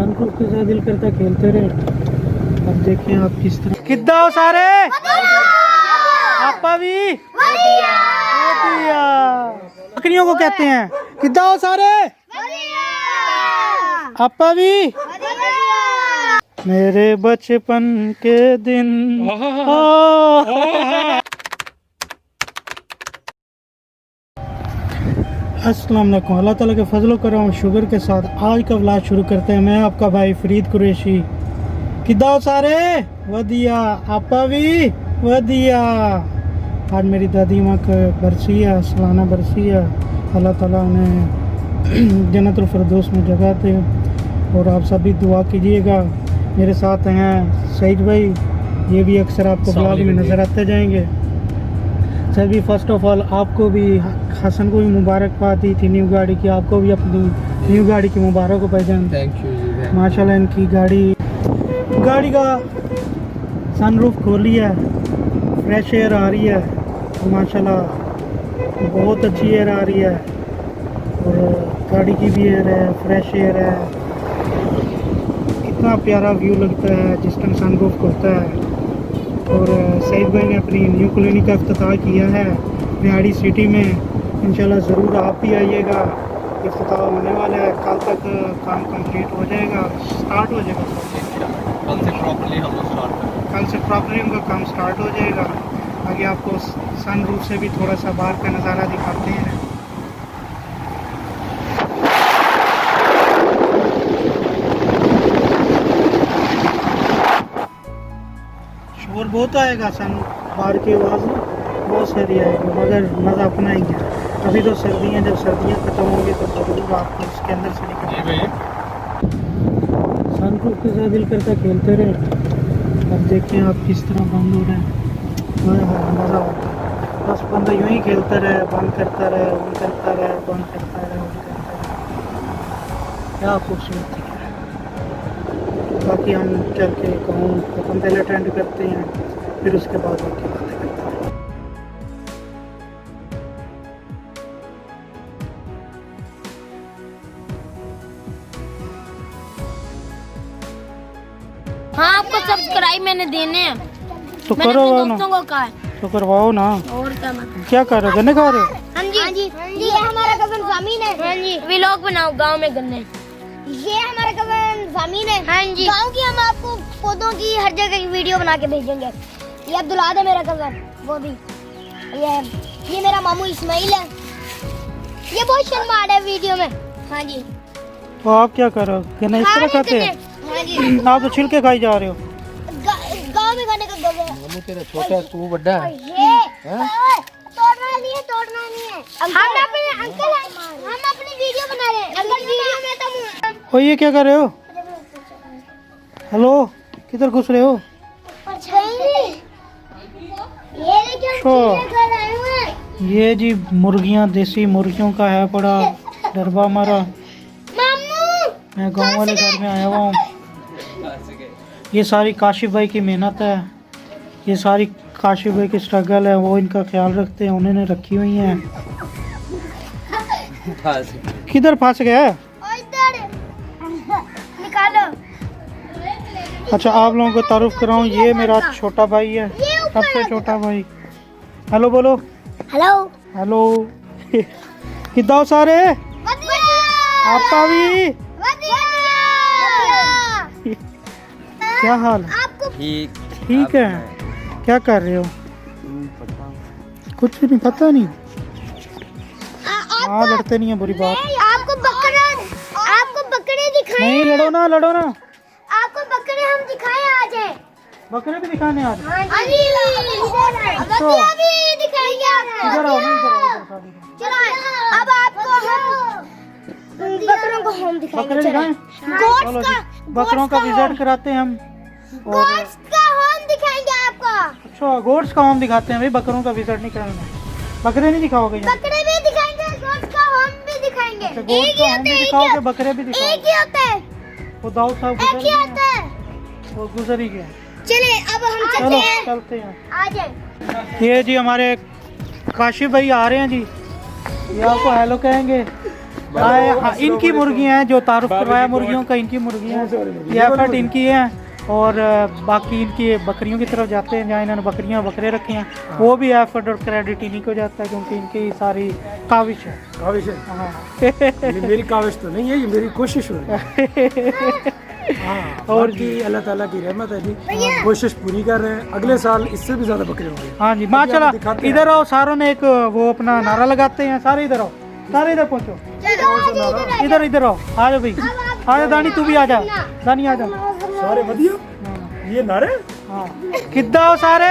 Sunroof के साथ दिल करता खेलते रहे। अब देखें आप किस तरह किद्दा हो सारे आपा भी बकरियों को कहते हैं। किद्दा हो सारे आपा भी मेरे बचपन के दिन। अस्सलाम वालेकुम। अल्लाह ताला के फजलो करम शुगर के साथ आज का व्लॉग शुरू करते हैं। मैं आपका भाई फरीद कुरैशी। किद्दा हो सारे वधिया आपा भी वधिया। आज मेरी दादी माँ का बरसी है, सालाना बरसी है। अल्लाह ताला उन्हें जन्नतुल फिरदौस में जगह दे और आप सभी दुआ कीजिएगा। मेरे साथ हैं सईद भाई, ये भी अक्सर आपको ब्लॉग में नज़र आते जाएंगे। सभी फर्स्ट ऑफ ऑल आपको भी, हसन को भी मुबारकबाद दी थी न्यू गाड़ी की। आपको भी अपनी न्यू गाड़ी की मुबारक हो भाईजान। थैंक यू जी। माशाल्लाह इनकी गाड़ी का सनरूफ खोली है, फ्रेश एयर आ रही है माशाल्लाह, बहुत अच्छी एयर आ रही है और गाड़ी की भी एयर है, फ्रेश एयर है। कितना प्यारा व्यू लगता है जिस टाइम सनरूफ खुलता है। और सईद भाई ने अपनी न्यू कॉलोनी का इफ्तिताह किया है निहाड़ी सिटी में। इंशाल्लाह ज़रूर आप भी आइएगा। इफ्तिताह होने वाला है, कल तक काम कंप्लीट हो जाएगा, स्टार्ट हो जाएगा। कल से प्रॉपर्ली हम लोग स्टार्ट करेंगे। कल से प्रॉपर्ली उनका काम स्टार्ट हो जाएगा। आगे आपको सन रूफ से भी थोड़ा सा बाहर का नज़ारा दिखाते हैं। शोर बहुत आएगा, सन बाहर की आवाज़ बहुत सारी आएगी, मगर मज़ा अपना ही है। अभी तो सर्दियाँ, जब सर्दियाँ ख़त्म होंगी तो ज़रूर आपको इसके अंदर से निकल सन रूफ के साथ दिल करता खेलते रहे। अब देखें आप किस तरह बंद हो रहे हैं। मज़ा आता है, बस बंदा यूँ ही खेलता रहे, बंद करता रहे, ऑन करता रहे, बंद करता रहे, ऑन करता रहे। क्या खूबसूरती है। बाकी हम चल के कहूँ तो हम पहले अटेंड करते हैं, फिर उसके बाद बाकी बातें करते हैं। हाँ, आपको सब्सक्राइब मैंने देने हैं तो मैंने करो अपने ना, दोस्तों को कहा है। तो करवाओ ना। और क्या कर रहे हो, गन्ने खा रहे हो? हाँ जी ये हमारा कजन ज़मीन है। हाँ जी व्लॉग बनाओ गांव में गन्ने। ये हमारा कजन ज़मीन है। हाँ जी गांव की हम आपको पौधों की हर जगह की वीडियो बना के भेजेंगे। ये अब्दुल्लाद है मेरा कजन, वो भी ये मेरा मामू इस्माइल है। ये बहुत शर्माड़ है वीडियो में। हाँ जी तो आप क्या कर रहे हो, गन्ने इस तरह खाते हैं? हाँ जी आप तो छिलके खाई जा रहे हो। गांव में खाने का गजन है। मामू तेरा छोटा तू बड़ा है। ये तोड़ना नहीं है, तोड़ना नहीं है। हम अपने अंकल हम अपनी वीडियो बना रहे हैं। अंकल वीडियो में तो ओ ये क्या कर रहे हो? हेलो, किधर घुस रहे हो? ये देखिए तो हम घर आए हुए हैं। ये जी मुर्गियां, देसी मुर्गियों का है बड़ा डरबा हमारा। मामू मैं गांव वाले घर में आया हुआ हूँ। ये सारी काशिफ भाई की मेहनत है, ये सारी काशिफ भाई की स्ट्रगल है, वो इनका ख्याल रखते हैं, उन्होंने रखी हुई हैं। किधर फंस गया है? और इधर निकालो। अच्छा, आप लोगों को तारुफ कराऊं, ये मेरा छोटा भाई है, सबसे छोटा भाई। हेलो बोलो। Hello hello. किद्दा हो सारे आपका भी क्या हाल है? आपको ठीक है। क्या कर रहे हो? कुछ भी नहीं, पता नहीं। हाँ, लड़ते नहीं है, बुरी बात। आपको बकरे दिखाए। नहीं, लड़ो ना, लड़ो ना। आपको बकरे हम दिखाए आज है। बकरे भी दिखाने आज। बकरियां भी दिखाएंगे आपको। इधर आओ ना, इधर आओ, इधर आओ। चलो अब आपको हम बकरों को हम दिखाएंगे। बकरे दिखाएं? चलो जी, बकरों का विजिट कराते हैं हम। गोश्त का होम दिखाएंगे आपको। अच्छा, गोट्स का होम दिखाते हैं भाई, बकरों का विजिट नहीं कराना। बकरे नहीं दिखाओगे यहाँ? बकरे भी दिखाएंगे, गोश्त का होम भी दिखाएंगे। अच्छा, गोट्स का होम भी दिखाओगे, बकरे भी एक दिखाओगे। ही होता है, वो दाऊद साहब एक गुजर ही गए होता है। हैं, वो गुजर ही गया। चले अब हम चलते चलो हैं। चलते हैं। आ जाए। ये जी हमारे काशिफ भाई आ रहे हैं जी, ये आपको हेलो कहेंगे। हाँ, इनकी मुर्गियाँ हैं जो तारुफ करवाया मुर्गियों का, इनकी मुर्गियाँ हैं, ये एफर्ट इनकी है। और बाकी इनकी बकरियों की तरफ जाते हैं जहाँ इन्होंने बकरियाँ बकरे रखे हैं, वो भी एफर्ट और क्रेडिट इन्हीं को जाता है क्योंकि इनकी सारी काविश है। काविश है, हाँ ये मेरी काविश तो नहीं है, ये मेरी कोशिश हो रही है। हाँ, और की अल्लाह ताला की रहमत है जी, कोशिश पूरी कर रहे हैं, अगले साल इससे भी ज्यादा बकरे होंगे। हाँ जी माशाल्लाह। इधर आओ सारों ने एक वो अपना नारा लगाते हैं, सारे इधर आओ, सारे इधर पहुँचो, इधर इधर आओ, आ जाओ भाई, आ जा दानी, तू भी आ जा, दानी आ जा सारे वधिया ये नारे। हाँ किद्दां हो सारे,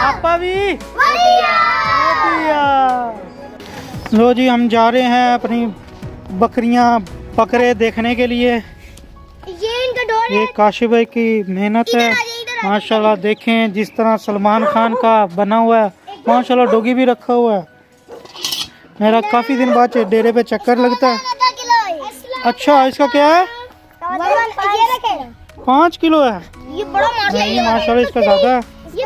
आपा भी लो जी। हम जा रहे हैं अपनी बकरियां बकरे देखने के लिए। ये इनका डोर ये काशिफ भाई की मेहनत है माशाल्लाह। देखें जिस तरह सलमान खान का बना हुआ है माशाल्लाह, डॉगी भी रखा हुआ है। मेरा काफ़ी दिन बाद डेरे पे चक्कर लगता है। अच्छा इसका क्या है? 5 किलो है। ये बड़ा नहीं माशाल्लाह इसका ज़्यादा है। ये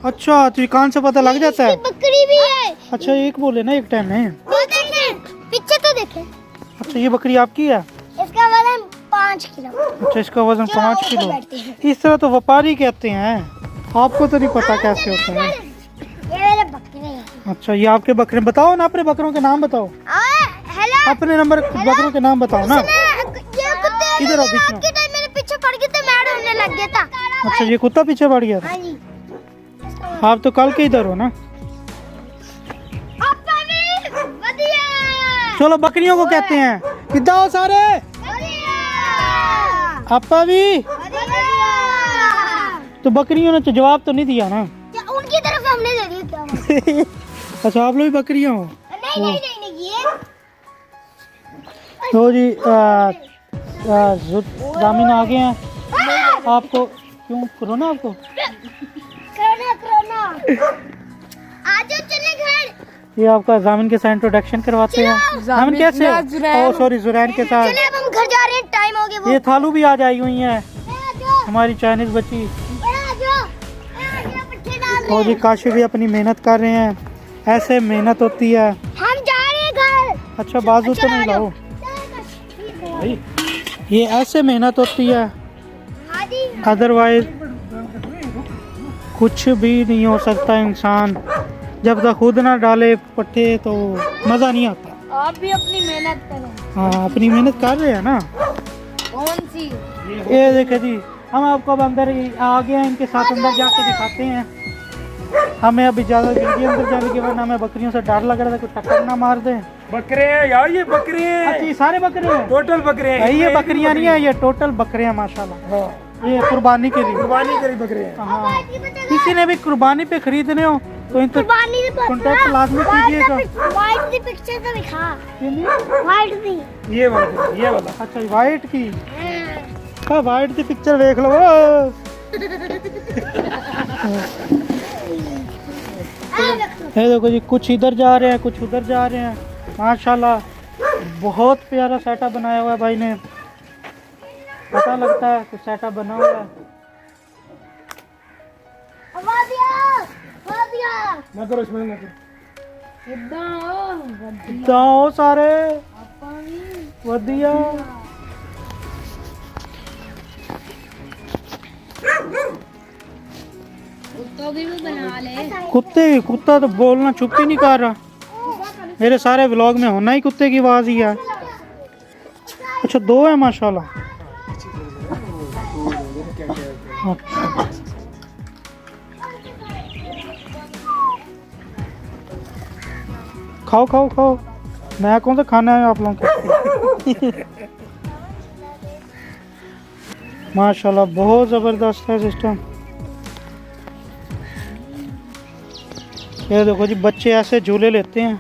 अच्छा तो ये कान से पता लग जाता है। बकरी भी है। अच्छा एक बोले ना एक टाइम में। पीछे तो देखें। अच्छा ये बकरी आपकी है? इसका वजन 5 किलो। अच्छा इसका वजन 5 किलो। इस तरह तो व्यापारी कहते हैं, आपको तो नहीं पता कैसे होता है। ये मेरे बकरे हैं। अच्छा ये आपके बकरे, बताओ ना अपने बकरों के नाम बताओ, हेलो अपने नंबर बकरों के नाम बताओ ना। इधर आओ बीच में। मेरे पीछे पड़ गए थे, मैड होने लग गया था। अच्छा ये कुत्ता पीछे पड़ गया था। हाँ जी। आप तो कल के इधर हो ना। चलो बकरियों को कहते हैं किद्दां हो सारे, आपा भी। तो बकरियों ने तो जवाब तो नहीं दिया ना। उनकी तरफ हमने दे दिया क्या? अच्छा आप लोग भी बकरियां हो। नहीं नहीं नहीं नहीं ये तो जी जामिन आ गए हैं। आपको क्यों कोरोना? आपको कोरोना कोरोना। आज चले घर। ये आपका जामिन के साथ इंट्रोडक्शन करवाते हैं। जामिन कैसे हो? ओ सॉरी जुरैन के साथ। चले अब हम घर जा रहे हैं, टाइम हो गया। ये थालू भी आज आई हुई है हमारी चाइनीज बच्ची। और जी काशिफ भी अपनी मेहनत कर रहे हैं, ऐसे मेहनत होती है। हम जा रहे हैं घर। अच्छा बाजू तो नहीं लाओ, ये ऐसे मेहनत होती है, अदरवाइज कुछ भी नहीं हो सकता इंसान जब तक खुद ना डाले पट्टे तो मज़ा नहीं आता। आप भी अपनी मेहनत करें। हाँ अपनी मेहनत कर रहे हैं ना। कौन सी? ये देखे जी हम आपको अब अंदर आ गए हैं, इनके साथ अंदर जाके दिखाते हैं। हमें अब इजाज़त मिल गई अंदर जाने के बाद। हमें बकरियों से डर लग रहा था कोई टक्कर ना मार दे। बकरे हैं यार, ये बकरे हैं। अच्छा ये सारे बकरे हैं? टोटल बकरे हैं ये बकरियां नहीं है, ये टोटल बकरे हैं माशाल्लाह। हाँ। ये कुर्बानी के लिए, कुर्बानी करी बकरे हैं। हाँ किसी ने भी कुर्बानी पे खरीदने हो तो इन कॉन्टेक्ट लाजमी कीजिएगा। व्हाइट की पिक्चर तो दिखा। व्हाइट की। ये वाला। अच्छा वाइट की, हाँ वाइट की पिक्चर देख लो। ये देखो जी कुछ इधर जा रहे हैं कुछ उधर जा रहे हैं माशाल्लाह। बहुत प्यारा सेटअप बनाया हुआ है भाई ने, पता लगता है कि सेटअप बना हुआ है। ना करो इसमें, ना करो। किद्दां हो सारे, वधिया। कुत्ता तो बोलना चुप ही नहीं कर रहा। मेरे सारे व्लॉग में होना ही कुत्ते की आवाज़ ही है। अच्छा 2 है माशाल्लाह। अच्छा खाओ खाओ खाओ, मैं कौन सा खाना है आप लोगों के। माशाल्लाह बहुत ज़बरदस्त है सिस्टम। ये देखो जी बच्चे ऐसे झूले लेते हैं,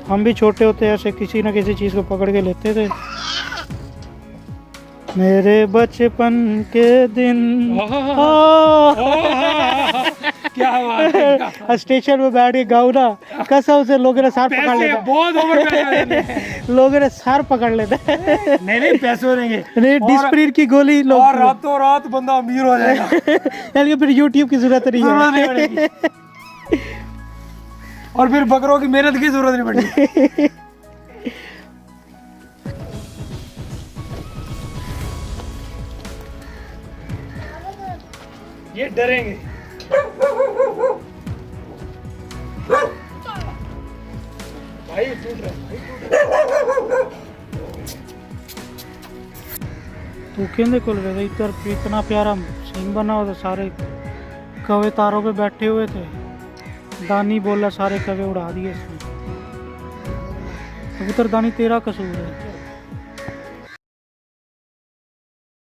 हम भी छोटे होते ऐसे किसी न किसी चीज़ को पकड़ के लेते थे। मेरे बचपन के दिन क्या बात है। स्टेशन में बैठ के गाऊं ना, कसम से लोगों ने सर पकड़ लेता, बहुत ओवर लोगों ने सर पकड़ लेता। नहीं पैसे देंगे, नहीं डिस्प्रिन की गोली लोग, और रातों रात बंदा अमीर हो जाएगा। यानी फिर यूट्यूब की जरूरत नहीं है। और फिर बकरों की मेहनत की जरूरत नहीं पड़ती। ये डरेंगे। भाई टूट रहा है, भाई टूट रहा है। तू कहने को लगे इधर इतना प्यारा सीन बना हुआ था, सारे कवे तारों पे बैठे हुए थे। दानी बोला सारे कवे उड़ा दिए इसने। कबूतर दानी तेरा कसूर है।